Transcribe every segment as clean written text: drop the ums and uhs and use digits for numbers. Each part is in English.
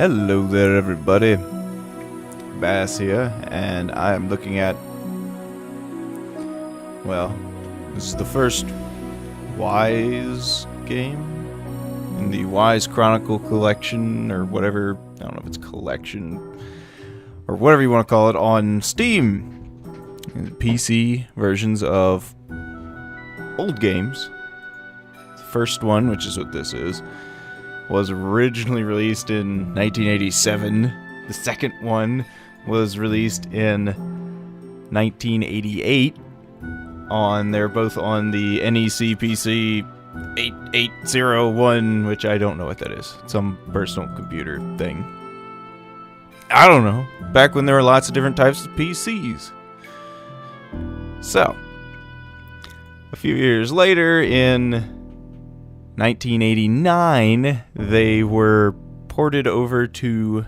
Hello there, everybody. Bass here, and I am looking at, well, this is the first Wise game in the Wise Chronicle collection, or whatever. I don't know if it's collection or whatever you want to call it, on Steam. PC versions of old games. The first one, which is what this is, was originally released in 1987. The second one was released in 1988. They're both on the NEC PC 8801, which I don't know what that is. Some personal computer thing. I don't know. Back when there were lots of different types of PCs. So, a few years later, in 1989, they were ported over to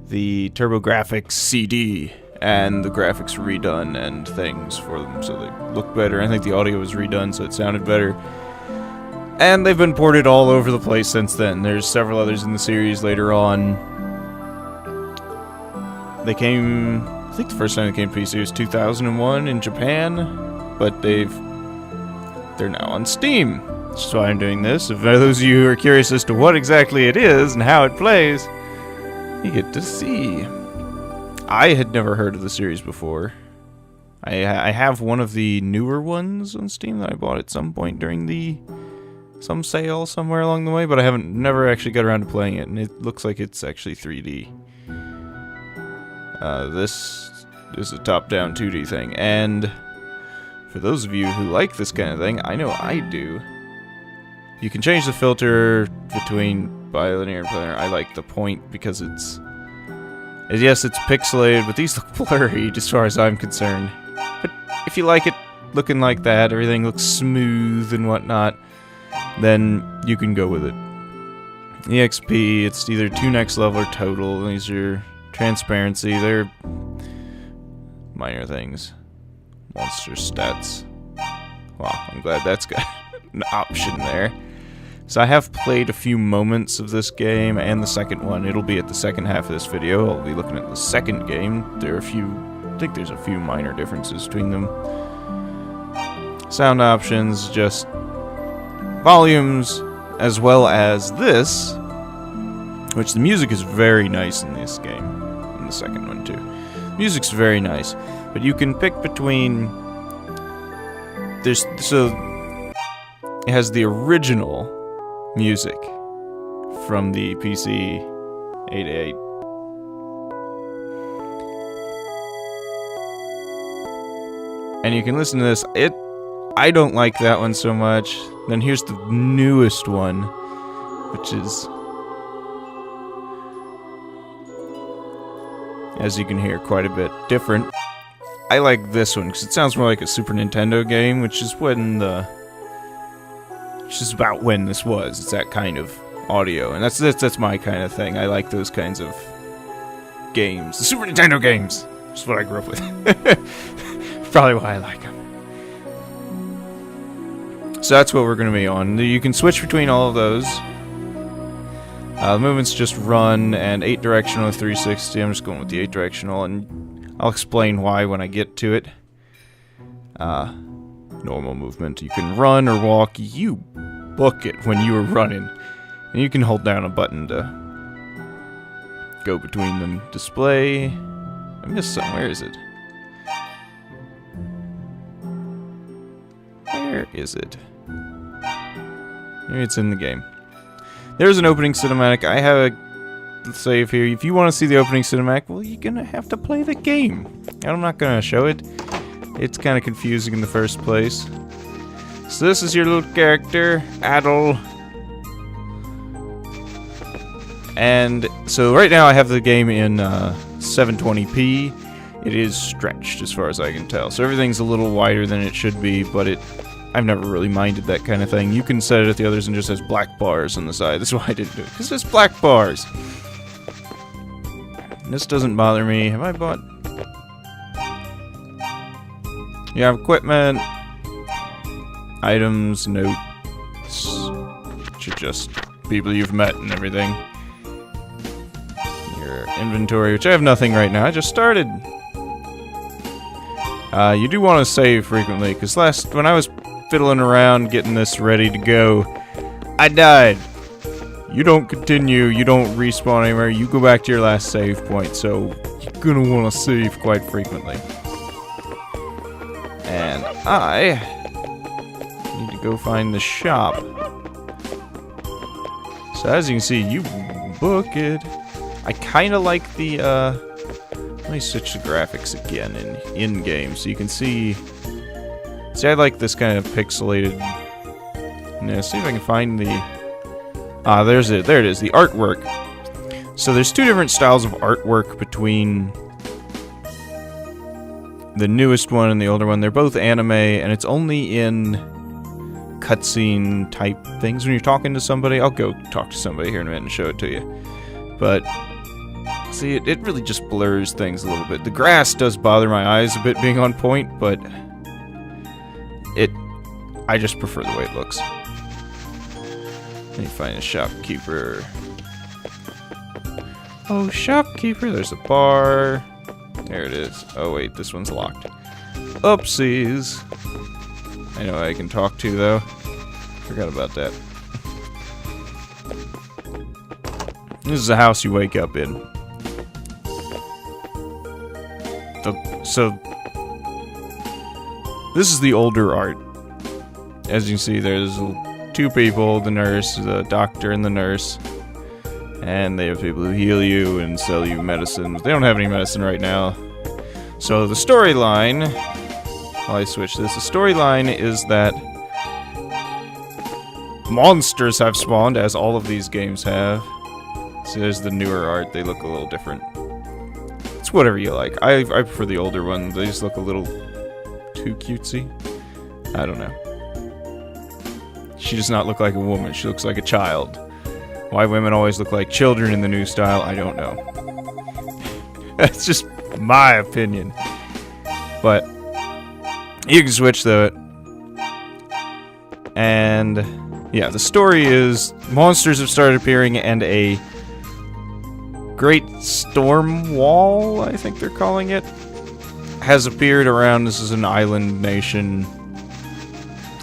the TurboGrafx CD, and the graphics redone and things for them, so they look better. I think the audio was redone, so it sounded better. And they've been ported all over the place since then. There's several others in the series later on. They came, I think the first time they came to PC was 2001 in Japan, but they're now on Steam. That's why I'm doing this. If those of you who are curious as to what exactly it is and how it plays, you get to see. I had never heard of the series before. I have one of the newer ones on Steam that I bought at some point during some sale somewhere along the way, but I never actually got around to playing it, and it looks like it's actually 3D. This is a top-down 2D thing, and for those of you who like this kind of thing, I know I do. You can change the filter between bilinear and planar. I like the point because yes, it's pixelated, but these look blurry as far as I'm concerned. But if you like it looking like that, everything looks smooth and whatnot, then you can go with it. EXP, it's either 2 next level or total. These are transparency. They're minor things. Monster stats. Wow, I'm glad that's got an option there. So I have played a few moments of this game and the second one. It'll be at the second half of this video. I'll be looking at the second game. I think there's a few minor differences between them. Sound options, just volumes, as well as this, which the music is very nice in this game, in the second one too. Music's very nice, but you can pick between. So it has the original music from the PC 88. And you can listen to this. I don't like that one so much. Then here's the newest one, which is, as you can hear, quite a bit different. I like this one because it sounds more like a Super Nintendo game, which is about when this was. It's that kind of audio, and that's my kind of thing. I like those kinds of games. The Super Nintendo games. That's what I grew up with. Probably why I like them. So that's what we're going to be on. You can switch between all of those. The movements just run, and 8 directional, 360. I'm just going with the 8 directional, and I'll explain why when I get to it. Normal movement. You can run or walk. You book it when you are running. And you can hold down a button to go between them. Display. I missed some. Where is it? Where is it? Maybe it's in the game. There's an opening cinematic. I have a save here. If you want to see the opening cinematic, well, you're gonna have to play the game. I'm not gonna show it. It's kind of confusing in the first place. So this is your little character, Adel. And so right now I have the game in 720p. It is stretched as far as I can tell. So everything's a little wider than it should be, but I've never really minded that kind of thing. You can set it at the others and just has black bars on the side. That's why I didn't do it, because there's black bars. This doesn't bother me. Have I bought? You have equipment, items, notes, which are just people you've met and everything. inventory, which I have nothing right now. I just started. You do want to save frequently, because when I was fiddling around getting this ready to go, I died. You don't continue, you don't respawn anywhere, you go back to your last save point, so you're gonna want to save quite frequently. And I need to go find the shop. So as you can see, you book it. I kind of like the, let me switch the graphics again in-game so you can see. See, I like this kind of pixelated. Now, see if I can find the. There's it. There it is. The artwork. So there's two different styles of artwork between the newest one and the older one. They're both anime, and it's only in cutscene type things when you're talking to somebody. I'll go talk to somebody here in a minute and show it to you. But see, it really just blurs things a little bit. The grass does bother my eyes a bit being on point, but I just prefer the way it looks. Let me find a shopkeeper. Oh, shopkeeper, there's a bar. There it is. Oh wait, this one's locked. Oopsies. I know I can talk to, though. Forgot about that. This is a house you wake up in. So, this is the older art. As you can see, there's two people, the nurse, the doctor, and the nurse. And they have people who heal you and sell you medicine. They don't have any medicine right now. So the storyline, while I switch this, the storyline is that monsters have spawned, as all of these games have. So there's the newer art, they look a little different. It's whatever you like. I prefer the older ones, they just look a little too cutesy. I don't know. She does not look like a woman, she looks like a child. Why women always look like children in the new style, I don't know. That's just my opinion. But you can switch though. And yeah, the story is monsters have started appearing and a great storm wall, I think they're calling it, has appeared around. This is an island nation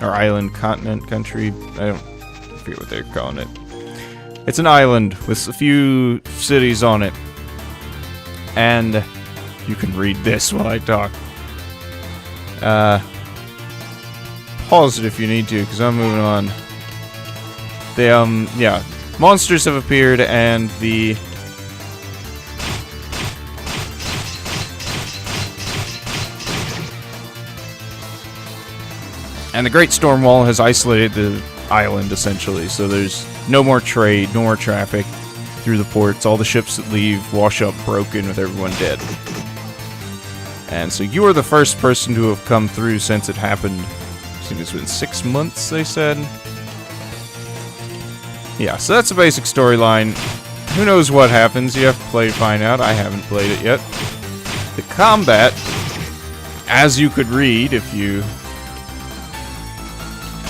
or island continent country. I forget what they're calling it. It's an island with a few cities on it. And you can read this while I talk. Pause it if you need to, because I'm moving on. They, yeah. Monsters have appeared, and the... And the Great Storm Wall has isolated the island, essentially, so there's no more trade, no more traffic through the ports. All the ships that leave wash up broken with everyone dead. And so you are the first person to have come through since it happened. I think it's been 6 months, they said. Yeah, so that's the basic storyline. Who knows what happens? You have to play to find out. I haven't played it yet. The combat, as you could read if you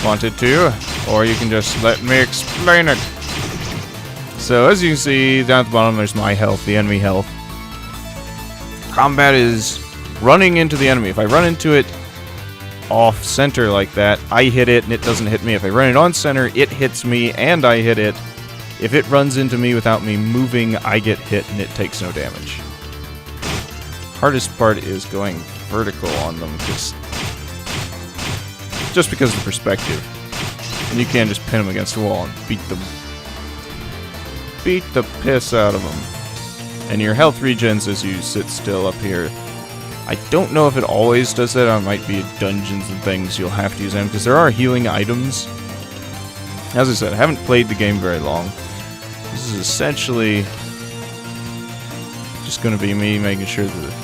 wanted to, or you can just let me explain it. So as you can see, down at the bottom there's my health, the enemy health. Combat is running into the enemy. If I run into it off center like that, I hit it and it doesn't hit me. If I run it on center, it hits me and I hit it. If it runs into me without me moving, I get hit and it takes no damage. Hardest part is going vertical on them, just because of the perspective. And you can just pin them against the wall and beat the piss out of them. And your health regens as you sit still up here. I don't know if it always does that. It might be dungeons and things you'll have to use them, because there are healing items. As I said, I haven't played the game very long. This is essentially just going to be me making sure the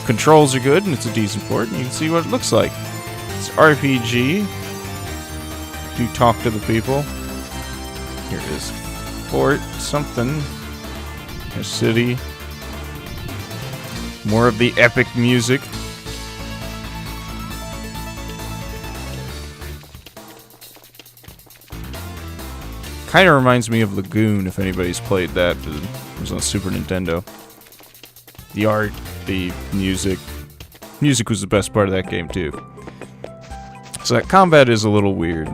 controls are good and it's a decent port, and you can see what it looks like. It's RPG. Do talk to the people. Here it is. Fort something. A city. More of the epic music. Kind of reminds me of Lagoon, if anybody's played that. It was on Super Nintendo. The art, the music. Music was the best part of that game, too. So that combat is a little weird.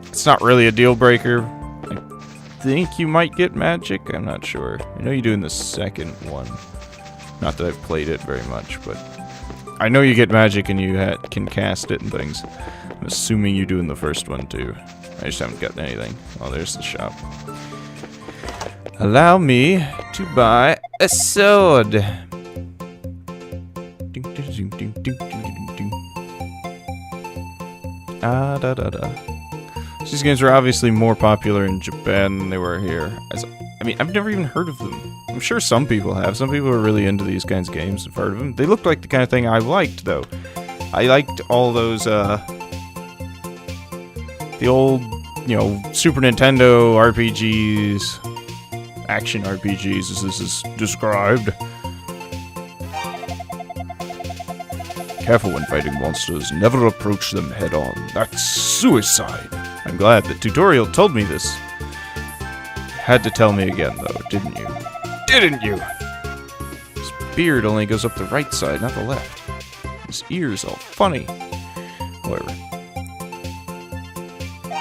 It's not really a deal breaker. I think you might get magic. I'm not sure. I know you do in the second one. Not that I've played it very much, but I know you get magic and you can cast it and things. I'm assuming you do in the first one too. I just haven't gotten anything. Oh, there's the shop. Allow me to buy a sword. These games are obviously more popular in Japan than they were here. I mean, I've never even heard of them. I'm sure some people have. Some people are really into these kinds of games and have heard of them. They looked like the kind of thing I liked, though. I liked all those, the old, Super Nintendo RPGs, action RPGs, as this is described. Careful when fighting monsters. Never approach them head-on. That's suicide. I'm glad the tutorial told me this. Had to tell me again, though, didn't you? Didn't you? His beard only goes up the right side, not the left. His ears all funny. Whatever.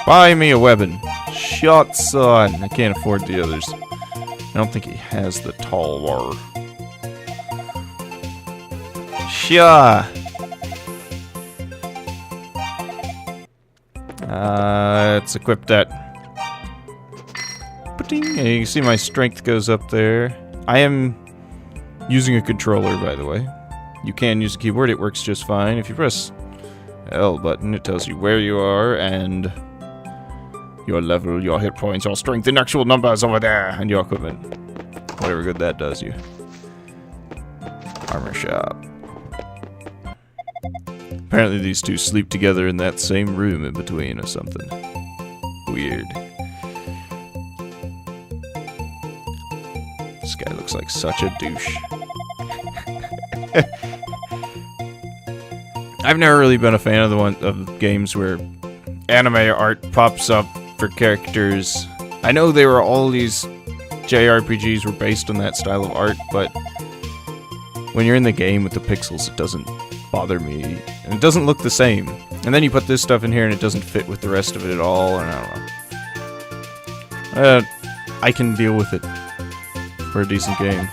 Buy me a weapon. Shots on. I can't afford the others. I don't think he has the tall war. Sure. Let's equip that. And you can see my strength goes up there. I am using a controller, by the way. You can use a keyboard, it works just fine. If you press L button, it tells you where you are and your level, your hit points, your strength in actual numbers over there, and your equipment. Whatever good that does you. Armor shop. Apparently these two sleep together in that same room in between or something. Weird. This guy looks like such a douche. I've never really been a fan of of games where anime art pops up for characters. I know all these JRPGs were based on that style of art, but when you're in the game with the pixels, it doesn't bother me. And it doesn't look the same. And then you put this stuff in here and it doesn't fit with the rest of it at all, and I don't know. I can deal with it for a decent game.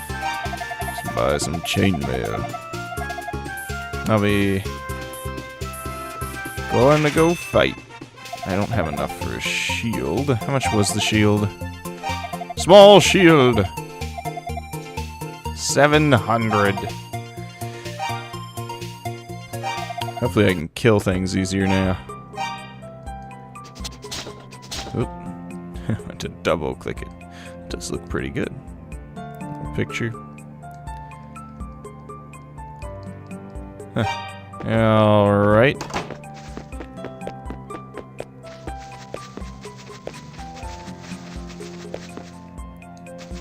Let's buy some chainmail. I'll be going to go fight. I don't have enough for a shield. How much was the shield? Small shield! 700. Hopefully I can kill things easier now. Oop. I went to double click it. It does look pretty good. Picture. Alright.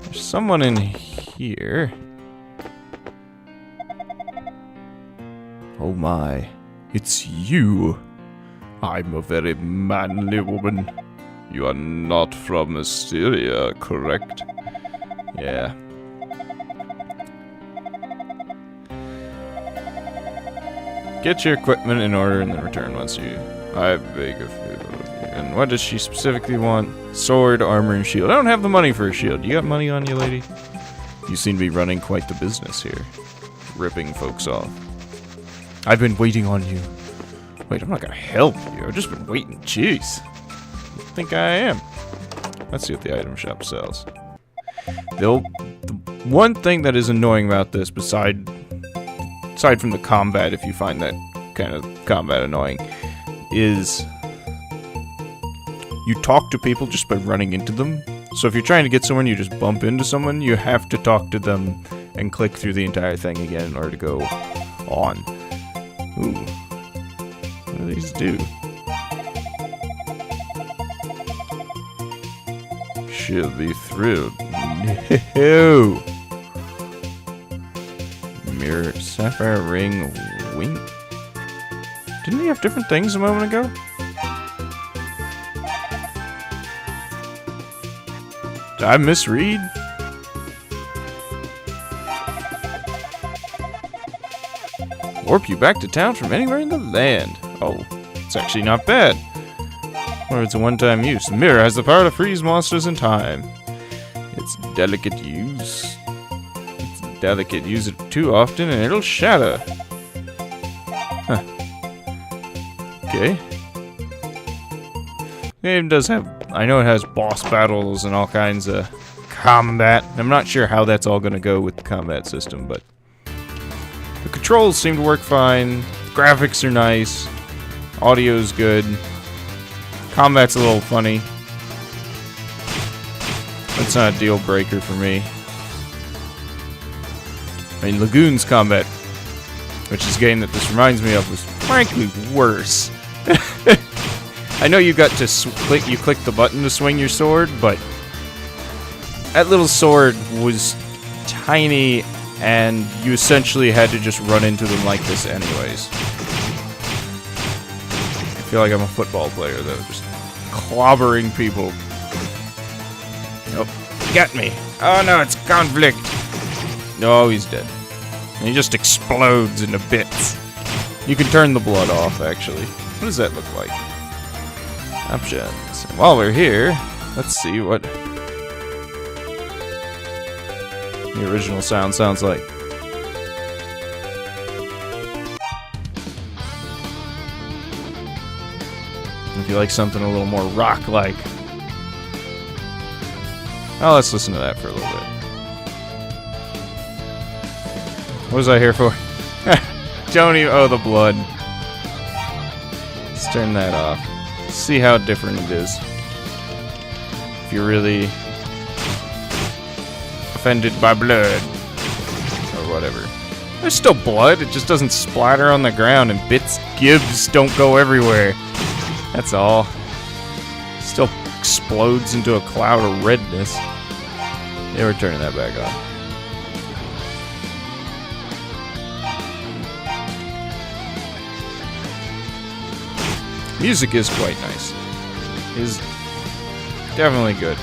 There's someone in here. Oh my. It's you. I'm a very manly woman. You are not from Mysteria, correct? Yeah. Get your equipment in order and then return once you... I beg of you. And what does she specifically want? Sword, armor, and shield. I don't have the money for a shield. You got money on you, lady? You seem to be running quite the business here. Ripping folks off. I've been waiting on you. Wait, I'm not gonna help you. I've just been waiting. Jeez. I think I am. Let's see what the item shop sells. The one thing that is annoying about this, aside from the combat, if you find that kind of combat annoying, is you talk to people just by running into them. So if you're trying to get someone, you just bump into someone, you have to talk to them and click through the entire thing again in order to go on. Ooh. What do these do? She'll be thrilled. No! Mirror, sapphire ring, wing. Didn't we have different things a moment ago? Did I misread? warp you back to town from anywhere in the land. Oh, it's actually not bad. Or it's a one-time use. The mirror has the power to freeze monsters in time. It's delicate use. It's delicate. Use it too often and it'll shatter. Huh. Okay. Game does have... I know it has boss battles and all kinds of combat. I'm not sure how that's all going to go with the combat system, but... the controls seem to work fine. Graphics are nice. Audio's good. Combat's a little funny. That's not a deal breaker for me. I mean, Lagoon's combat, which is a game that this reminds me of, was frankly worse. I know you got to click the button to swing your sword, but that little sword was tiny, and you essentially had to just run into them like this anyways. I feel like I'm a football player, though, just clobbering people. Nope. Get me. Oh no, it's conflict. No, he's dead. And he just explodes into bits. You can turn the blood off, actually. What does that look like? Options. And while we're here, let's see what the original sound sounds like. If you like something a little more rock-like. Oh, let's listen to that for a little bit. What was I here for? Don't even... oh, the blood. Let's turn that off. See how different it is. If you're really offended by blood. Or whatever. There's still blood, it just doesn't splatter on the ground and gibs don't go everywhere. That's all. Still explodes into a cloud of redness. Yeah, we're turning that back on. Music is quite nice. Is definitely good.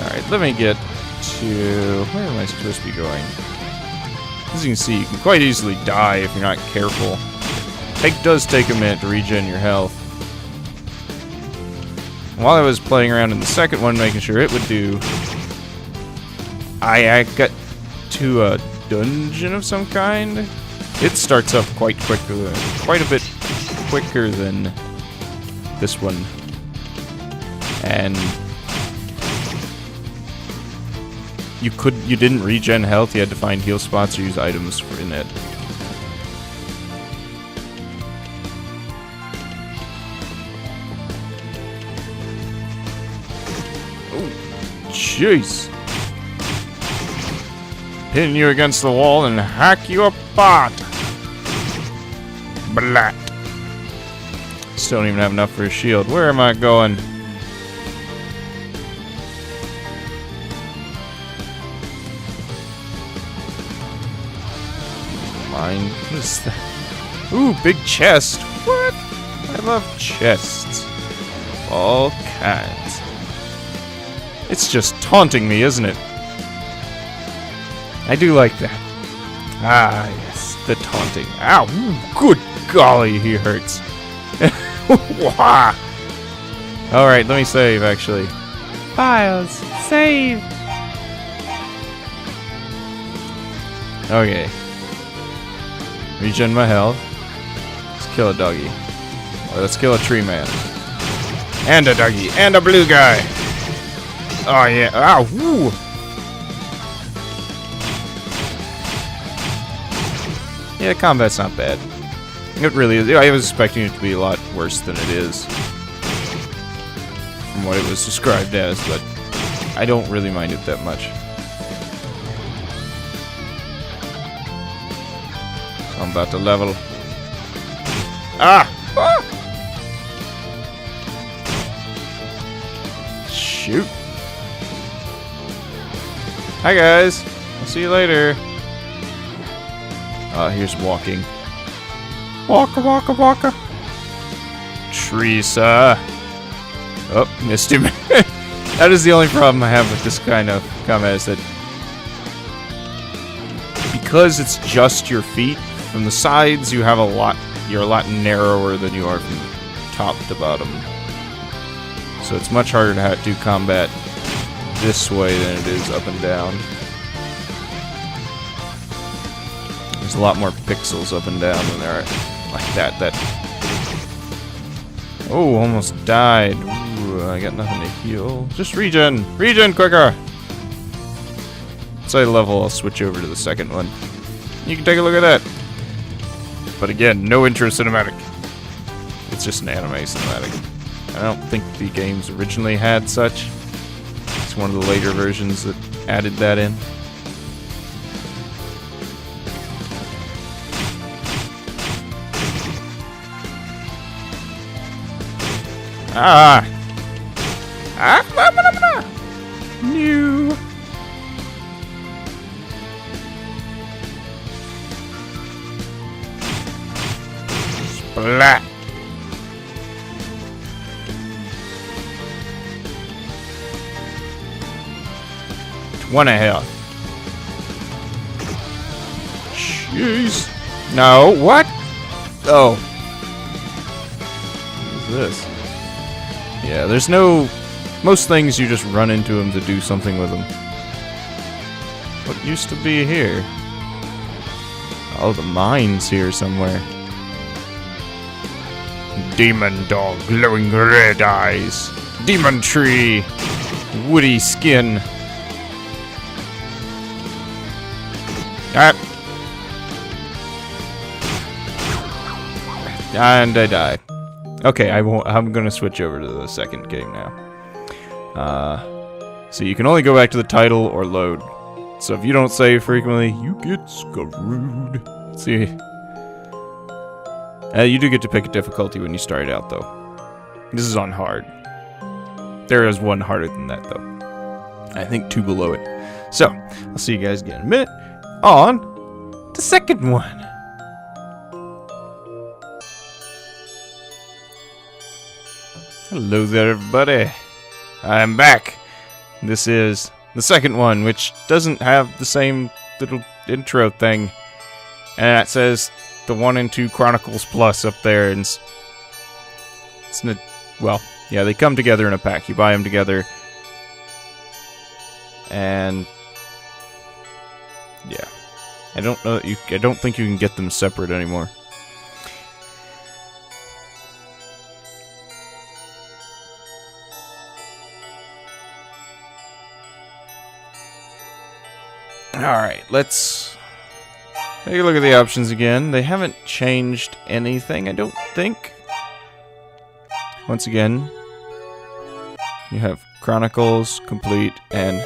Alright, let me get to... where am I supposed to be going? As you can see, you can quite easily die if you're not careful. It does take a minute to regen your health. While I was playing around in the second one, making sure it would do, I got to a dungeon of some kind. It starts up quite quickly, quite a bit quicker than this one. And you didn't regen health, you had to find heal spots or use items in it. Jeez. Pin you against the wall and hack you apart. Blat. Still don't even have enough for a shield. Where am I going? Mine. What is that? Ooh, big chest. What? I love chests. All kinds. It's just taunting me, isn't it? I do like that. Ah, yes, the taunting. Ow! Good golly, he hurts. Wah! Alright, let me save, actually. Files, save! Okay. Regen my health. Let's kill a doggy. Or let's kill a tree man. And a doggy. And a blue guy! Oh yeah! Ow! Woo! Yeah, combat's not bad. It really is. I was expecting it to be a lot worse than it is. From what it was described as, but I don't really mind it that much. I'm about to level. Ah! Ah! Shoot. Hi guys. I'll see you later. Here's walking. Walka, walka, walka. Teresa. Oh, missed him. That is the only problem I have with this kind of combat, is that because it's just your feet, from the sides you're a lot narrower than you are from top to bottom. So it's much harder to do combat this way than it is up and down. There's a lot more pixels up and down than there are like that. Oh, almost died. Ooh, I got nothing to heal. Just regen! Regen quicker! Once I level, I'll switch over to the second one. You can take a look at that. But again, no intro cinematic. It's just an anime cinematic. I don't think the games originally had such. It's one of the later versions that added that in. Ah! New. Splat. One a health. Jeez. No, what? Oh. What is this? Yeah, there's no... Most things you just run into them to do something with them. What used to be here? Oh, the mine's here somewhere. Demon dog, glowing red eyes. Demon tree, woody skin. Ah. And I died. Okay, I'm gonna switch over to the second game now. So you can only go back to the title or load. So if you don't save frequently, you get screwed. Let's see. You do get to pick a difficulty when you start out, though. This is on hard. There is one harder than that, though. I think 2 below it. So, I'll see you guys again in a minute on the second one. Hello there, everybody. I'm back. This is the second one, which doesn't have the same little intro thing. And it says the I II Chronicles Plus up there. And well, yeah, they come together in a pack. You buy them together. And yeah. I don't think you can get them separate anymore. Alright, let's take a look at the options again. They haven't changed anything, I don't think. Once again, you have Chronicles, Complete, and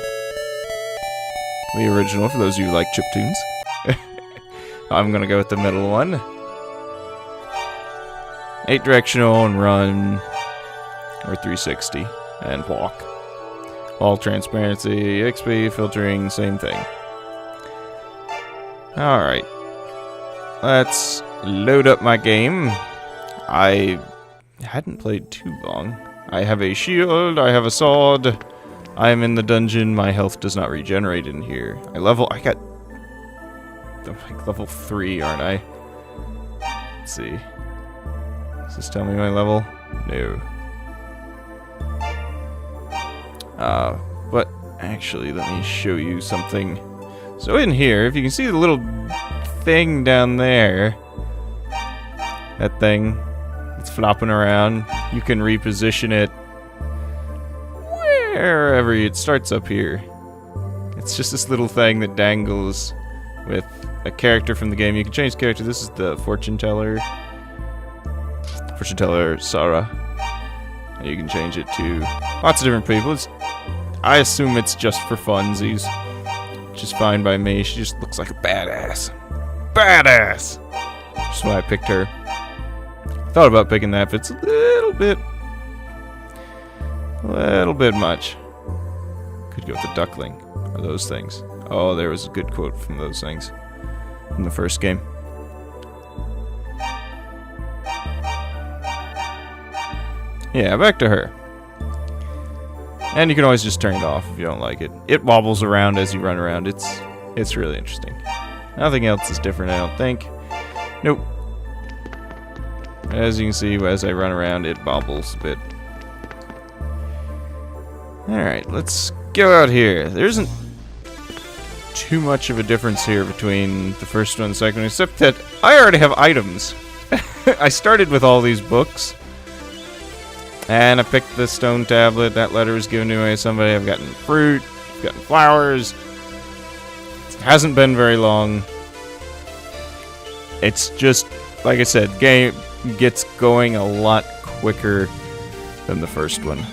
the original, for those of you who like chiptunes. I'm gonna go with the middle one. 8 directional and run, or 360, and walk. All transparency, XP, filtering, same thing. Alright. Let's load up my game. I hadn't played too long. I have a shield, I have a sword. I am in the dungeon, my health does not regenerate in here. I'm like level 3, aren't I? Let's see. Does this tell me my level? No. But actually, let me show you something. So in here, if you can see the little thing down there, that thing that's flopping around, you can reposition it wherever it starts up here. It's just this little thing that dangles with a character from the game. You can change character. This is the fortune teller. Fortune teller Sarah. And you can change it to lots of different people. I assume it's just for funsies. Which is fine by me. She just looks like a badass. Badass! That's why I picked her. Thought about picking that, but it's a little bit much. Could go with the duckling. Or those things. Oh, there was a good quote from those things. In the first game. Yeah, back to her. And you can always just turn it off if you don't like it. It wobbles around as you run around. It's really interesting. Nothing else is different, I don't think. Nope. As you can see, as I run around, it bobbles a bit. Alright, let's go out here. There isn't too much of a difference here between the first one and the second one, except that I already have items. I started with all these books. And I picked the stone tablet. That letter was given to me by somebody. I've gotten fruit. I've gotten flowers. It hasn't been very long. It's just, like I said, game gets going a lot quicker than the first one,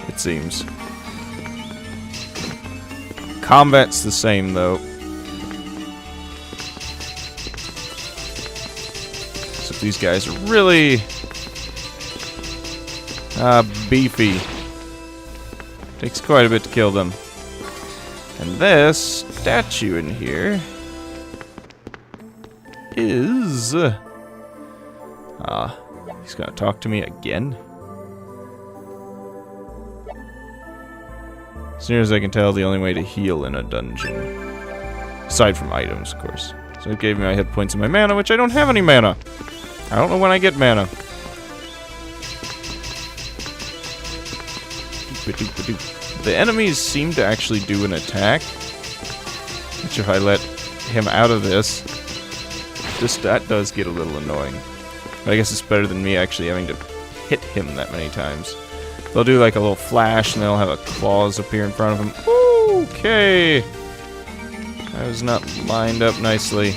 it seems. Combat's the same, though. So these guys are really beefy. Takes quite a bit to kill them. And this statue in here is... he's gonna talk to me again? As near as I can tell, the only way to heal in a dungeon. Aside from items, of course. So it gave me my hit points and my mana, which I don't have any mana. I don't know when I get mana. The enemies seem to actually do an attack. Which if I let him out of this, that does get a little annoying. But I guess it's better than me actually having to hit him that many times. They'll do like a little flash and they'll have a claws appear in front of him. Okay! I was not lined up nicely.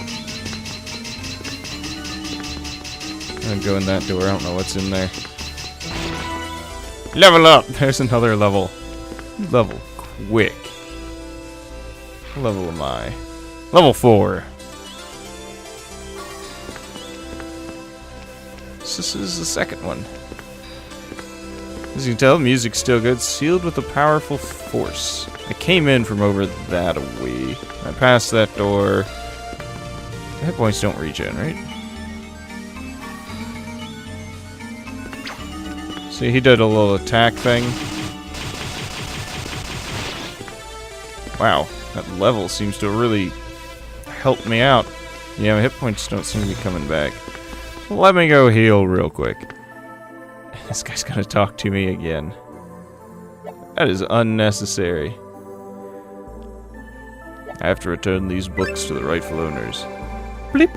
I'm gonna go in that door, I don't know what's in there. Level up! There's another level. Level quick. What level am I? Level 4. So this is the second one. As you can tell, the music's still good. Sealed with a powerful force. I came in from over that way. I passed that door. Hit points don't regen, right? See, he did a little attack thing. Wow, that level seems to really help me out. Yeah, my hit points don't seem to be coming back. Let me go heal real quick. This guy's gonna talk to me again. That is unnecessary. I have to return these books to the rightful owners. Bleep.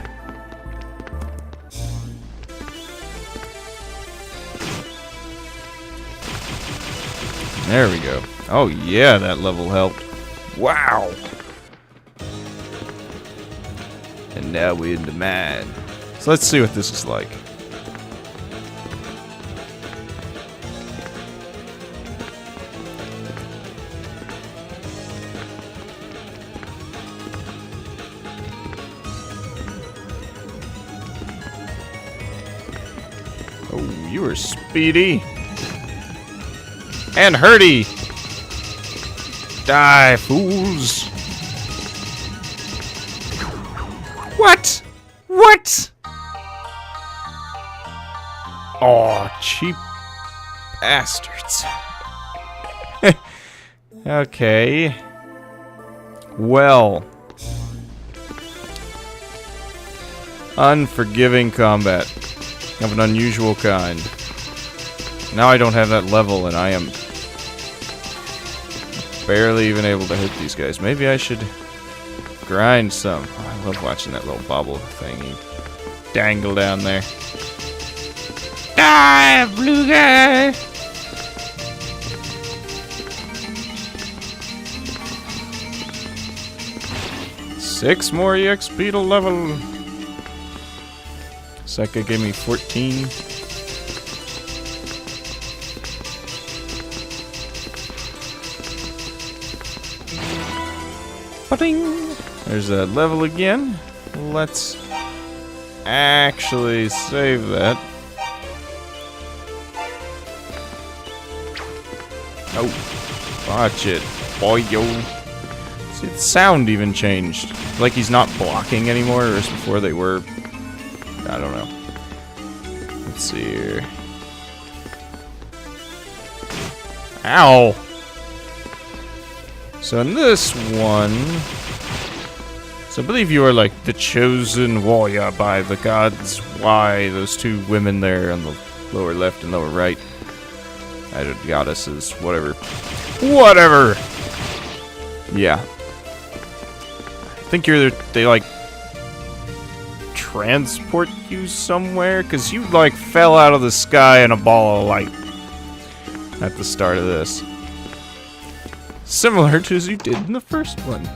There we go. Oh yeah, that level helped. Wow! And now we're in the mine. So let's see what this is like. Oh, you are speedy. And hurty! Die, fools! What? What? Oh, cheap bastards. Okay. Well. Unforgiving combat of an unusual kind. Now I don't have that level and I am barely even able to hit these guys. Maybe I should grind some. Oh, I love watching that little bobble thingy dangle down there. Die, blue guy! Six more EXP to level. Seka gave me 14. Ba-ding! There's that level again. Let's actually save that. Oh, watch it, boy, yo. See, the sound even changed. Like he's not blocking anymore, whereas before they were. I don't know. Let's see here. Ow! So in this one, it's So I believe you are like the chosen warrior by the gods. Why those two women there on the lower left and lower right? I don't goddesses, whatever. Whatever! Yeah. I think they like transport you somewhere? Cause you like fell out of the sky in a ball of light at the start of this. Similar to as you did in the first one.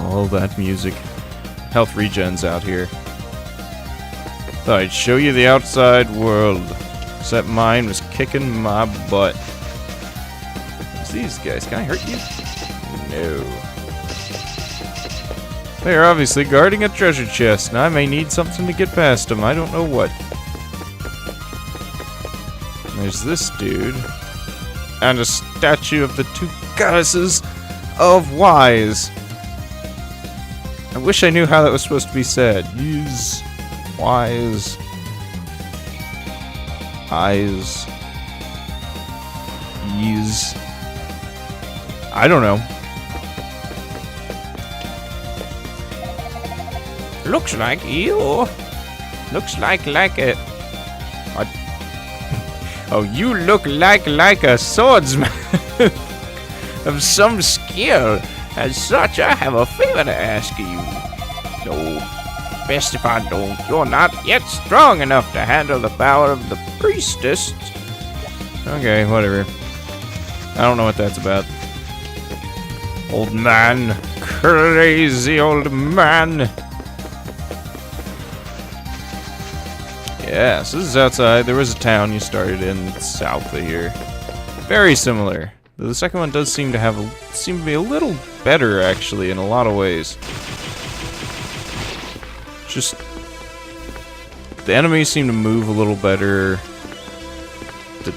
All that music. Health regens out here. Thought I'd show you the outside world. Except mine was kicking my butt. What's these guys? Can I hurt you? No. They are obviously guarding a treasure chest, and I may need something to get past them. I don't know what. There's this dude. And a statue of the two goddesses of wise. I wish I knew how that was supposed to be said. Use wise eyes. Use. I don't know. Looks like you. Looks like it. Oh, you look like a swordsman of some skill. As such, I have a favor to ask you. No, best if I don't. You're not yet strong enough to handle the power of the priestess. Okay, whatever. I don't know what that's about. Old man. Crazy old man. Yeah, so this is outside. There was a town you started in south of here. Very similar. Though the second one does seem to be a little better actually in a lot of ways. Just the enemies seem to move a little better. The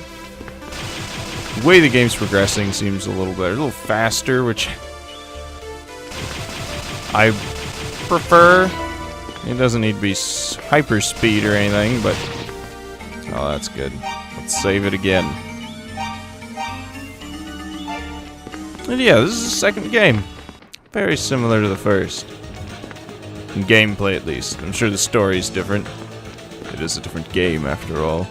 way the game's progressing seems a little better, a little faster, which I prefer. It doesn't need to be hyper speed or anything, but oh, that's good. Let's save it again. And yeah, this is the second game. Very similar to the first. In gameplay, at least. I'm sure the story's different. It is a different game, after all.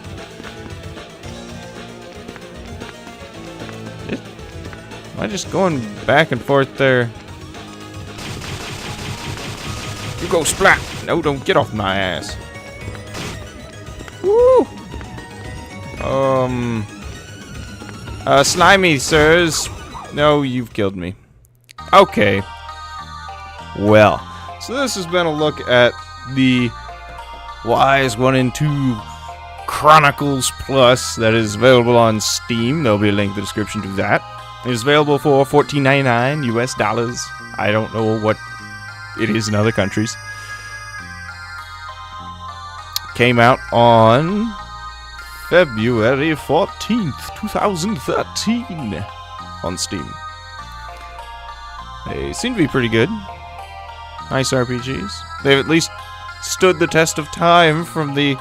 Am I just going back and forth there? You go splat! No, don't get off my ass. Woo! Slimy sirs. No, you've killed me. Okay. Well, so this has been a look at the Wise 1 and 2 Chronicles Plus that is available on Steam. There'll be a link in the description to that. It is available for $14.99 US dollars. I don't know what it is in other countries. Came out on February 14th, 2013 on Steam. They seem to be pretty good. Nice RPGs. They've at least stood the test of time from the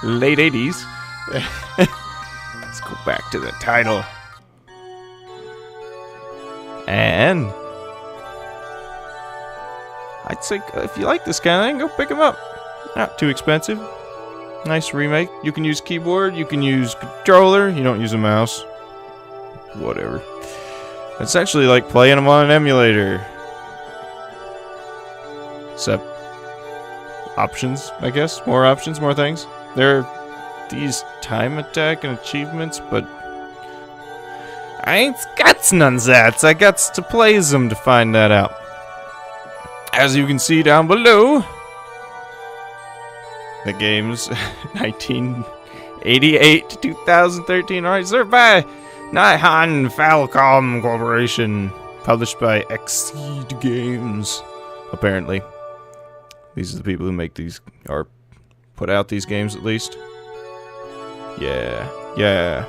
late 80s. Let's go back to the title. And I'd say if you like this kind of thing, go pick them up. Not too expensive. Nice remake. You can use keyboard, you can use controller, you don't use a mouse. Whatever. It's actually like playing them on an emulator. Except options, I guess. More options, more things. There are these time attack and achievements, but I ain't got none of that. I got to play them to find that out. As you can see down below, the game's 1988 to 2013. Alright, served by Nihon Falcom Corporation. Published by Exceed Games. Apparently. These are the people who make these, or put out these games at least. Yeah.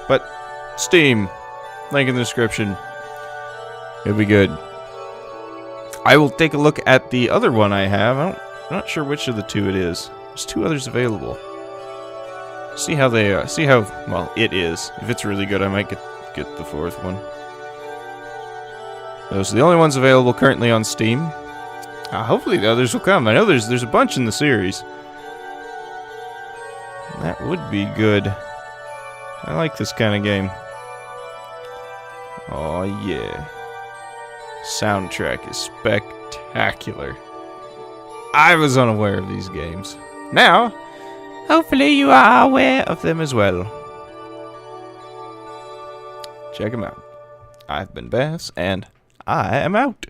But, Steam. Link in the description. It'll be good. I will take a look at the other one I have. I'm not sure which of the two it is. There's two others available. See how they well, it is. If it's really good, I might get the fourth one. Those are the only ones available currently on Steam. Hopefully the others will come. I know there's a bunch in the series. That would be good. I like this kind of game. Oh yeah. Soundtrack is spectacular. I was unaware of these games. Now, hopefully you are aware of them as well. Check them out. I've been Bass, and I am out.